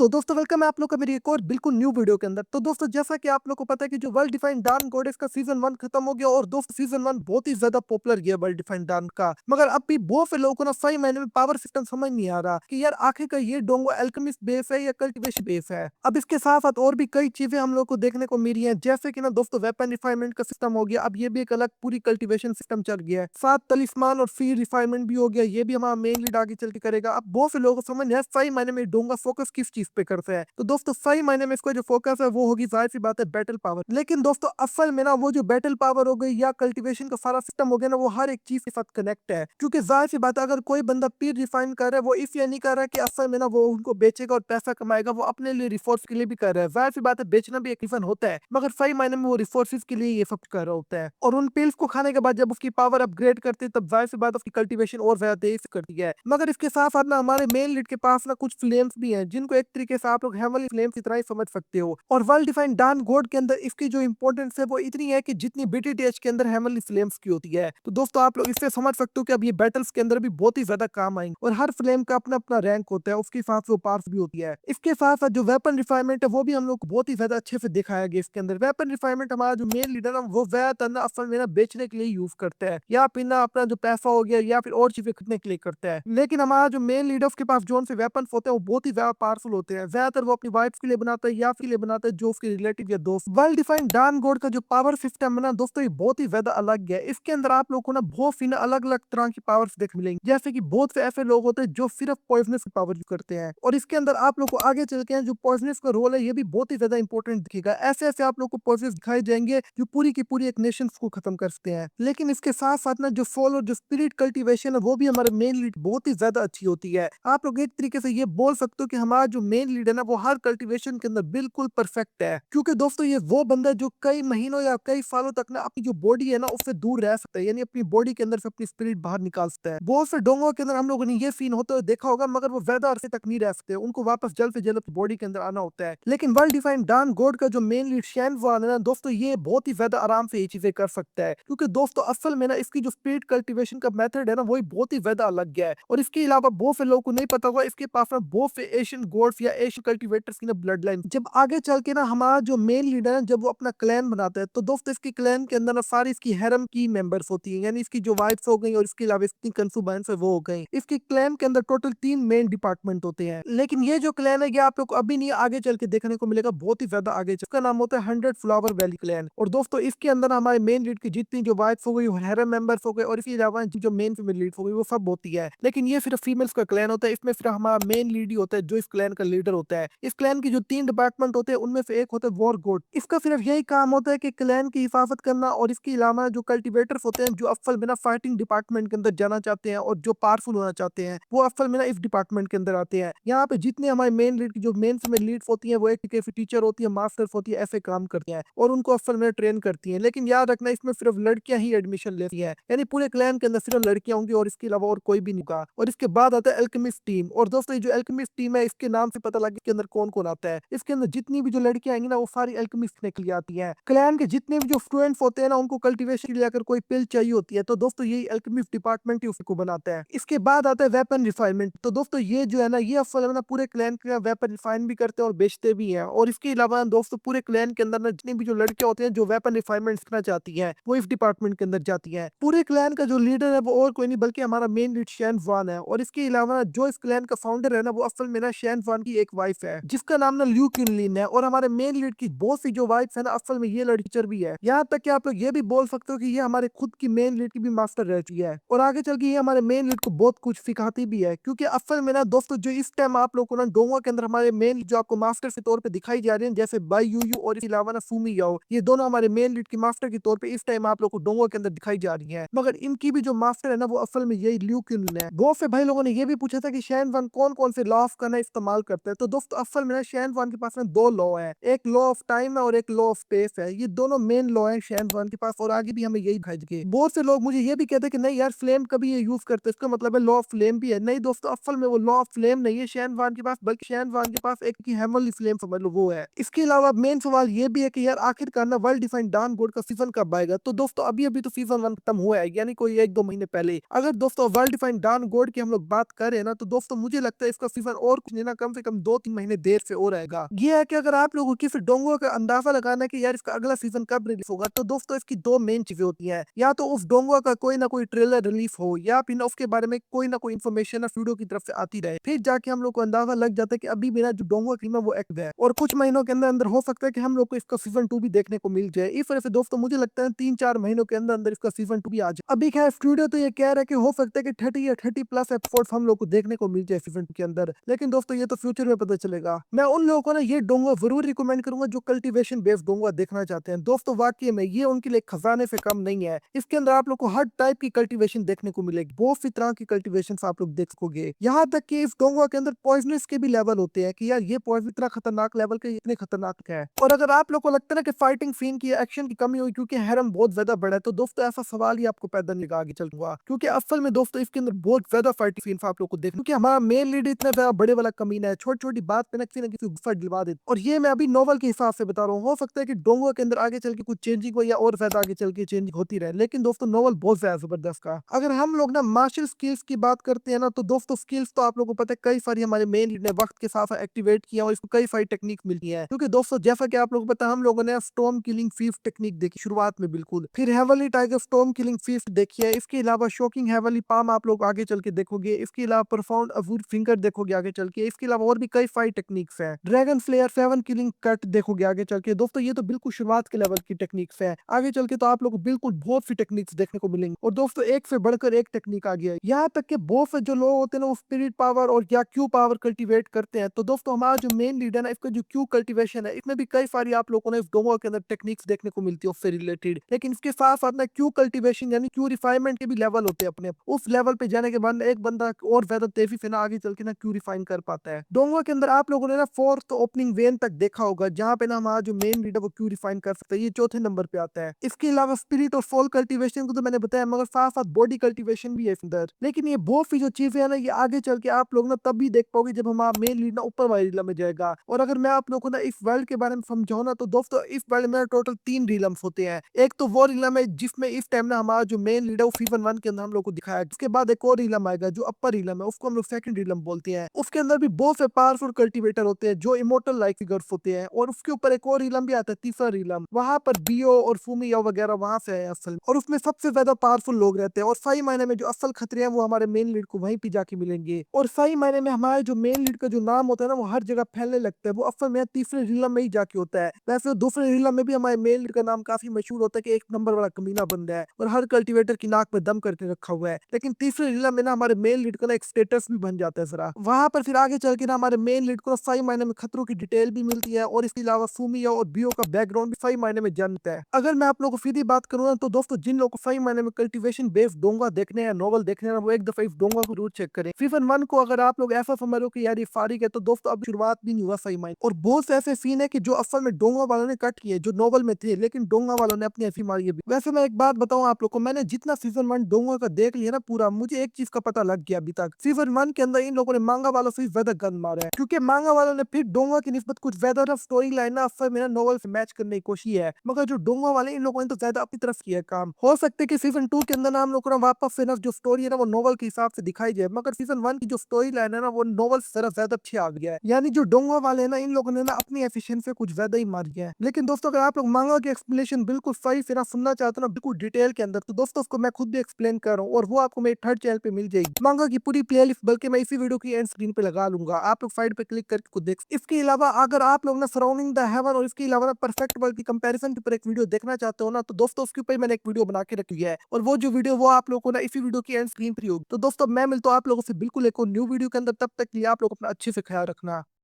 तो दोस्तों वेलकम है आप लोग का मेरी एक और बिल्कुल न्यू वीडियो के अंदर। तो दोस्तों जैसा कि आप लोग को पता है कि जो वर्ल्ड डिफाइंड डार्क गॉडेस का सीजन 1 खत्म हो गया और दोस्तों सीजन 1 बहुत ही ज्यादा पॉपुलर गया वर्ल्ड डिफाइंड डार्क का। मगर अब भी बहुत से लोगों को ना सही मायने में पावर सिस्टम समझ नहीं आ रहा कि यार आखिर का ये डोंगो अल्केमिस्ट बेस है या कल्टीवेशन बेस है। अब इसके साथ साथ और भी कई चीजें हम लोग को देखने को मिली हैं, जैसे कि ना दोस्तों वेपन रिफाइनमेंट का सिस्टम हो गया, अब ये भी एक अलग पूरी कल्टीवेशन सिस्टम चल गया है। साथ तलिस्मान और फीड रिफाइनमेंट भी हो गया, ये भी हमारा मेन लीड आगे चल के करेगा। अब बहुत से लोगों को समझ नहीं आया सही मायने में डोंगा फोकस किस चीज पे करते हैं। तो दोस्तों सही मायने में इसका जो फोकस है वो होगी जाहिर सी बात है बैटल पावर। लेकिन दोस्तों असल में ना वो जो बैटल पावर हो गई या कल्टीवेशन का सारा सिस्टम हो गया ना, वो हर एक चीज के साथ कनेक्ट है। क्योंकि जाहिर सी बात है अगर कोई बंदा पीर रिफाइन कर रहा है वो इसलिए नहीं कर रहा है कि असल में ना वो उनको बेचेगा और पैसा कमाएगा, वो अपने लिए रिसोर्स के लिए भी कर रहा है। जाहिर सी बात है बेचना भी एक रिफन होता है, मगर सही मायने में वो रिसोर्सेज के लिए ये सब कर रहा होता है। और उन पिल्स को खाने के बाद जब उसकी पावर अपग्रेड करते हैं तब जाहिर सी बात है उसकी कल्टीवेशन और ज्यादा तेज से करती है। मगर इसके साथ साथ ना हमारे मेन लीड के पास ना कुछ फ्लेम्स भी हैं, जिनको एक तरीके से आप लोग हेवनली फ्लेम्स की तरह ही समझ सकते हो। और वर्ल्ड डिफाइंड डार्क गॉड के अंदर इसकी जो इंपॉर्टेंस है वो इतनी है कि जितनी बीटीटीएच के अंदर हेवनली फ्लेम्स की होती है। तो दोस्तों आप लोग इससे समझ सकते हो कि अब ये बैटल्स के अंदर भी बहुत ही ज्यादा काम आएंगे। और हर फ्लेम का अपना अपना रैंक होता है, उसके हिसाब से वो पार्स भी होती है। इसके साथ साथ जो वेपन रिफाइनमेंट है वो भी हम लोग को बहुत ही ज्यादा अच्छे से दिखाया गया इसके अंदर। वेपन रिफाइनमेंट हमारा जो मेन लीडर है वो ज्यादातर ना असल में ना बेचने के लिए यूज करता है, या फिर ना अपना जो पैसा हो गया या फिर और चीजें खरीदने के लिए करता है। लेकिन हमारा जो मेन लीडर के पास जोन से वेपन होते हैं वो बहुत ही ज्यादा पावरफुल होते हैं। ज्यादातर वो अपनी वाइफ के लिए बनाता है या फिर लिए बनाता है जो उसके रिलेटिव या दोस्त। वेल डिफाइंड डार्क गॉड का जो पावर सिस्टम है ना दोस्तों, ये बहुत ही ज्यादा अलग है। इसके अंदर आप लोगों को ना बहुत सी ना अलग अलग तरह की पावर्स देख मिलेंगी, जैसे कि बहुत से ऐसे लोग होते हैं जो सिर्फ पॉइजनस की पावर यूज करते हैं। और इसके अंदर आप लोग को आगे चल के जो पॉइजनस का रोल है ये भी बहुत ही ज्यादा इंपॉर्टेंट दिखेगा। ऐसे ऐसे आप लोग को पॉइजनस दिखाई जाएंगे जो पूरी की पूरी एक नेशन को खत्म कर सकते हैं। लेकिन इसके साथ साथ ना जो सोल और जो स्पिरिट कल्टीवेशन है वो भी हमारे मेन लीड बहुत ही ज्यादा अच्छी होती है। आप लोग एक तरीके से ये बोल सकते हो कि हमारा जो मेन लीड है ना वो हर कल्टीवेशन के अंदर बिल्कुल परफेक्ट है। क्योंकि दोस्तों ये वो बंदा है जो कई महीनों या कई सालों तक ना अपनी जो बॉडी है ना उससे दूर रह सकता है, यानी अपनी बॉडी के अंदर से अपनी स्पिरिट बाहर निकाल सकता है। बहुत से डोंगों के अंदर हम लोगों ने ये सीन होते हुए देखा होगा, मगर वो ज्यादा अरसे तक नहीं रह सकते, उनको वापस जल्द से जल्द बॉडी के अंदर आना होता है। लेकिन वर्ल्ड डिफाइंड डार्क गॉड का जो मेन लीड शैन वान है ना दोस्तों, ये बहुत ही ज्यादा आराम से ये चीजें कर सकता है। क्योंकि दोस्तों असल में ना इसकी जो स्पिरिट कल्टीवेशन का मेथड है ना वही बहुत ही ज्यादा अलग है। और इसके अलावा बहुत से लोगों को नहीं पता होगा इसके पास ना बहुत से एशियन गॉड्स या एशियन कल्टीवेटर्स की ना ब्लड लाइन। जब आगे चल के ना हमारा जो मेन लीडर है जब वो अपना क्लैन बनाता है तो दोस्तों इसकी क्लैन के अंदर ना सारी इसकी हैरम की मेंबर्स होती है, यानी इसकी जो वाइफ्स हो गई और इसके अलावा इसकी कंसुबेंस है वो हो गई। इसकी क्लैन के अंदर टोटल 3 मेन डिपार्टमेंट होते हैं। लेकिन ये जो क्लैन है ये आप लोग को अभी नहीं आगे चल के देखने को मिलेगा, बहुत ही ज्यादा आगे चल। इसका नाम होता है 100 फ्लावर वैली क्लैन। और दोस्तों इसके अंदर हमारे मेन लीड की जितनी जो वाइफ्स हो गई हैरम मेंबर्स हो गए और इसके अलावा जो मेन फीमेल लीड हो गई वो सब होती है। लेकिन ये सिर्फ फीमेल्स का क्लैन होता है, इसमें सिर्फ हमारा मेन लीड ही होता है जो इस क्लैन का लीडर होता है। इस क्लैन की जो 3 डिपार्टमेंट होते हैं उनमें से एक होता है वॉर गॉड। इसका सिर्फ यही काम होता है कि क्लैन की हिफाजत करना। और इसके अलावा जो कल्टीवेटर्स होते हैं जो अफल बिना फाइटिंग डिपार्टमेंट के अंदर जाना चाहते हैं और जो पावरफुल होना चाहते हैं वो अफल बिना इस डिपार्टमेंट के अंदर आते हैं। यहाँ पे जितने हमारे मेन लीड की जो मेन फीमेल लीड्स होती है वो एक टीचर होती है, मास्टर्स होती है, ऐसे काम करते हैं और उनको अफल में ट्रेन करती है। लेकिन याद रखना इसमें सिर्फ लड़कियां ही एडमिशन लेती हैं, यानी पूरे क्लैन के अंदर सिर्फ लड़कियां होंगी और इसके अलावा और कोई भी नहीं होगा। और इसके बाद आता है एल्केमिस्ट टीम। और दोस्तों ये जो एल्केमिस्ट टीम है इसके नाम से पता लगे इसके अंदर कौन कौन आता है। इसके अंदर जितनी भी जो लड़कियां आएंगी ना वो सारी एल्केमिस्ट के लिए आती हैं। क्लैन के जितने भी जो स्टूडेंट्स होते हैं ना उनको कल्टीवेशन के लिए अगर कोई पिल चाहिए होती है तो दोस्तों यही एल्केमिस्ट डिपार्टमेंट ही उसको बनाता है। इसके बाद आता है वेपन रिफाइनमेंट। तो दोस्तों ये जो है ना ये असल में ना पूरे क्लैन का वेपन रिफाइन भी करते हैं और बेचते भी हैं। और इसके अलावा दोस्तों पूरे क्लैन के अंदर ना जितनी भी जो लड़कियां होती हैं जो वेपन रिफाइनमेंट सीखना चाहती हैं वो इस डिपार्टमेंट के अंदर जाती हैं। पूरे क्लैन का जो लीडर है वो और कोई नहीं बल्कि हमारा मेन लीड शैन वान है। और इसके अलावा जो इस क्लैन का फाउंडर है ना वो असल में ना शैन वान की एक वाइफ है जिसका नाम ना ल्यू क्विनलिन है। और हमारे मेन लीड की बहुत सी जो वाइफ है ना असल में ये लड़की भी है। यहाँ तक कि आप लोग ये भी बोल सकते हो कि ये हमारे खुद की मेन लीड की भी मास्टर रह चुकी है और आगे चल के ये हमारे मेन लीड को बहुत कुछ सिखाती भी है। क्योंकि असल में ना दोस्तों जो इस टाइम आप लोग को ना डोंगा के अंदर हमारे मेन जो आपको मास्टर के तौर पे दिखाई जा रहे हैं जैसे बाई यू और इसके अलावा ना फूमी याओ, ये दोनों हमारे मेन लीड की मास्टर के तौर पे इस टाइम आप लोग को डोंगा के अंदर दिखाई जा रही है। मगर इनकी भी जो मास्टर है ना वो असल में यही ल्यू क्विनलिन है। बहुत से भाई लोगों ने ये भी पूछा था कि शैन वन कौन कौन से लॉ ऑफ का ना इस्तेमाल करते हैं। तो दोस्तों असल में ना शैन वन के पास ना 2 लॉ है, एक लॉ ऑफ टाइम है और एक लॉ ऑफ स्पेस है। ये दोनों मेन लॉ है शैन वन के पास और आगे भी हमें यही दिखाई देंगे। बहुत से लोग मुझे ये भी कहते हैं कि नहीं यार फ्लेम कभी ये यूज करते हैं, इसका मतलब है लॉ ऑफ फ्लेम भी है। नहीं दोस्तों असल में वो लॉ ऑफ फ्लेम नहीं है शैन वान के पास, बल्कि शैन वान के पास एक की हेमनली फ्लेम समझ लो वो है। इसके अलावा मेन सवाल ये भी है कि यार आखिरकार ना वर्ल्ड डिफाइंड डार्क गॉड का सीजन कब आएगा। तो दोस्तों अभी अभी तो सीजन 1 खत्म हुआ है, यानी कोई 1-2 महीने पहले। अगर दोस्तों वर्ल्ड डिफाइंड डार्क गॉड की हम लोग बात करें ना तो दोस्तों मुझे लगता है इसका सीजन और कुछ नहीं ना कम से कम कम 2-3 महीने देर से और आएगा। ये है कि अगर आप लोगों की फिर डोंगो का अंदाज़ा लगाना है कि यार इसका अगला सीज़न कब रिलीज़ होगा, तो दोस्तों इसकी 2 मेन चीज़ें होती हैं। या तो उस डोंगो का कोई ना कोई ट्रेलर रिलीज़ हो या फिर ना उसके बारे में कोई ना कोई इन्फॉर्मेशन स्टूडियो की तरफ से आती रहे। फिर जाके हम लोग को अंदाज़ा लग जाता है कि अभी मेरा जो डोंगो टीम है वो एक्टिव है और कुछ महीनों के अंदर-अंदर हो सकता है कि हम लोग को इसका सीज़न 2 भी देखने को मिल जाए। इस वजह से दोस्तों मुझे लगता है 3-4 महीनों के अंदर-अंदर इसका सीज़न 2 भी आ जाए। अभी खैर स्टूडियो तो ये कह रहा है कि हो सकता है कि 30 या 30 प्लस एपिसोड्स हम लोग को देखने को मिल जाए सीज़न 2 के अंदर। लेकिन दोस्तों ये तो फ्यूचर में पता चलेगा। मैं उन लोगों को ना ये डोंगो ज़रूर रिकमेंड करूँगा जो कल्टीवेशन बेस्ड डोंगो देखना चाहते हैं। दोस्तों वाक़ई में ये उनके लिए खज़ाने से कम नहीं है। इसके अंदर आप लोग को हर टाइप की कल्टीवेशन देखने को मिलेगी। बहुत सी तरह की कल्टीवेशंस आप लोग देख सकोगे। यहाँ तक कि इस डोंगो के अंदर पॉइज़नस के भी लेवल होते हैं कि यार ये पॉइज़न इतना खतरनाक लेवल के इतने खतरनाक है। और अगर आप लोग को लगता है ना कि फाइटिंग सीन की एक्शन की कमी हुई क्योंकि हैरम बहुत ज़्यादा बड़ा है, तो दोस्तों ऐसा सवाल ही आपको पैदा नहीं होगा आगे चलूँगा। क्योंकि असल में दोस्तों इसके अंदर बहुत ज़्यादा फाइटिंग सीन्स आप लोग को देखने क्योंकि हमारा मेन लीड इतना ज़्यादा बड़े वाला कमीना है, छोटी-छोटी बात पे ना किसी को गुस्सा दिलवा देता है। और ये मैं अभी नॉवल के हिसाब से बता रहा हूँ। हो सकता है कि डोंगो के अंदर आगे चल के कुछ चेंजिंग हो या और ज़्यादा आगे चल के चेंजिंग होती रहे। लेकिन दोस्तों नॉवल बहुत ज़्यादा ज़बरदस्त था। अगर हम लोग ना मार्शल स्किल्स की बात करते हैं ना, तो दोस्तों स्किल्स तो आप लोगों को पता है कई सारी हमारे मेन लीड ने वक़्त के साथ एक्टिवेट किया और इसको कई सारी टेक्निक मिलती है। क्योंकि दोस्तों जैसा कि आप लोगों को पता है हम लोगों ने स्टॉर्म किलिंग फीस्ट टेक्निक देखी शुरुआत में बिल्कुल। फिर heavenly tiger storm killing feast देखी है। इसके अलावा शॉकिंग हेवनली पाम आप लोग आगे चल के देखोगे। इसके अलावा प्रोफाउंड अवूर फिंगर देखोगे आगे चल के। इसके अलावा और भी कई फाइट टेक्निक्स हैं। ड्रैगन फ्लेयर 7 किलिंग कट देखोगे आगे चल के। दोस्तों ये तो बिल्कुल शुरुआत के लेवल की टेक्निक्स है। आगे चल के तो आप लोग को बिल्कुल बहुत सी टेक्निक्स देखने को मिलेंगी और दोस्तों एक से बढ़कर एक टेक्निक आ गया है। यहाँ तक कि बहुत से जो लोग होते हैं ना वो स्पिरिट पावर और या क्यू पावर कल्टीवेट करते हैं। तो दोस्तों हमारा जो मेन लीड है ना इसका जो क्यू कल्टीवेशन है इसमें भी कई सारी आप लोगों ने इस डोमो के अंदर टेक्निक्स देखने को मिलती है उससे रिलेटेड। लेकिन इसके साथ साथ ना क्यू कल्टीवेशन यानी क्यू रिफाइनमेंट के भी लेवल होते हैं अपने। उस लेवल पे जाने के बाद ना एक बंदा और ज्यादा तेजी से ना आगे चल के ना क्यू रिफाइन कर पाता है। डोंगो के अंदर आप लोगों ने ना 4th ओपनिंग वेन तक देखा होगा जहाँ पे ना हमारा जो मेन लीड है वो क्यू रिफाइन कर सकता है। ये चौथे नंबर पे आता है। इसके अलावा स्पिरिट और सोल कल्टीवेशन को तो मैंने बताया मगर साथ साथ बॉडी कल्टीवेशन भी है इसके अंदर। लेकिन ये बहुत सी जो चीजें है ना ये आगे चल के आप लोग ना तब भी देख पाओगे जब हमारा मेन लीड ना ऊपर वाली रीलम में जाएगा। और अगर मैं आप लोगों को ना इस वर्ल्ड के बारे में समझाऊं ना तो दोस्तों इस वर्ल्ड में टोटल 3 रीलम्स होते हैं। एक तो वो रीलम है जिसमें इस टाइम ना हमारा जो मेन लीड है वो सीजन 1 के अंदर हम लोग को दिखाया। उसके बाद एक और रीलम आएगा जो अपर रीलम है उसको हम लोग सेकंड रीलम बोलते हैं। उसके अंदर भी बहुत से पावरफुल कल्टीवेटर होते हैं जो इमोर्टल लाइक फिगर्स होते हैं। और उसके ऊपर एक और रीलम भी आता है तीसरा रीलम। वहां पर बियो और फूमिया वगैरह वहां से है असल और उसमें सबसे ज्यादा पावरफुल लोग रहते हैं। और सही मायने में जो असल खतरे हैं वो हमारे मेन लीड को वहीं पे जाके मिलेंगे। और सही मायने में हमारे जो मेन लीड का जो नाम होता है ना वो हर जगह फैलने लगता है। वो असल में तीसरे रीलम में ही जाके होता है। वैसे दूसरे रीलम में भी हमारे मेन लीड का नाम काफी मशहूर होता है कि एक नंबर वाला कमीना बंदा है और हर कल्टीवेटर की नाक में दम करके रखा हुआ है। लेकिन तीसरे रीलम में ना हमारे मेन लीड का ना एक स्टेटस भी बन जाता है जरा। वहां पर फिर आगे चल के ना हमारे मेन लीड को सही मायने में खतरों की डिटेल भी मिलती है और इसके अलावा फूमिया और बियो का बैकग्राउंड भी सही मायने में जानता है। अगर मैं आप लोगों को सीधी बात करूँ ना तो दोस्तों जिन लोगों को सही मायने में कल्टीवेशन बेस्ड डोंगा देखने या नॉवल देखने हैं वो एक दफा इस डोंगा को जरूर चेक करें। सीजन 1 को अगर आप लोग ऐसा समझ लो कि यार ये फारिग है तो दोस्तों अब शुरुआत भी नहीं हुआ सही मायने। और बहुत से ऐसे सीन है कि जो असल में डोंगा वालों ने कट किए जो नॉवल में थे लेकिन डोंगा वालों ने अपनी ऐसी मारी है भी। वैसे मैं एक बात बताऊं आप लोग को मैंने जितना सीजन 1 डोंगा का देख लिया ना पूरा मुझे एक चीज का पता लग गया अभी तक। सीजन 1 के अंदर इन लोगों ने मांगा वालों से ज्यादा गंद मारा है क्योंकि मांगा वालों ने फिर डोंगा की निस्बत कुछ ज्यादा ना स्टोरी लाइन ना असल में नॉवल से मैच करने की कोशिश है। मगर जो डोंगा वाले इन लोगों ने तो ज्यादा अपनी तरफ किया है काम। हो सकता है कि सीजन 2 के अंदर ना हम लोग को ना वापस से ना जो स्टोरी है ना वो नॉवल के हिसाब से दिखाई जाए। मगर सीजन 1 की जो स्टोरी लाइन है ना वो नॉवल से ज्यादा अच्छी आ गया है। यानी जो डोंगा वाले हैं ना इन लोगों ने ना अपनी एफिशिएंसी कुछ ज्यादा ही मार दिया है। लेकिन दोस्तों अगर आप लोग मांगा की एक्सप्लेनेशन बिल्कुल सही से ना सुनना चाहते हो ना बिल्कुल डिटेल के अंदर तो दोस्तों उसको मैं खुद भी एक्सप्लेन कर रहा हूँ और वो आपको मेरे थर्ड चैनल पे मिल जाएगी। मांगा की पूरी प्लेलिस्ट बल्कि मैं इसी वीडियो की एंड स्क्रीन पे लगा लूंगा। आप लोग साइड पे क्लिक करके खुद देख। इसके अलावा अगर आप लोग ना सराउंडिंग द हेवन और इसके अलावा ना परफेक्ट वर्ल्ड की कंपैरिजन के ऊपर एक वीडियो देखना चाहते हो ना तो दोस्तों उसके ऊपर मैंने एक वीडियो बना के रखी है और वो जो वीडियो वो आप लोगों को ना इसी वीडियो की एंड स्क्रीन पर होगी। तो दोस्तों मैं मिलता हूँ आप लोगों से बिल्कुल एक और न्यू वीडियो के अंदर। तब तक के लिए आप लोग अपना अच्छे से ख्याल रखना।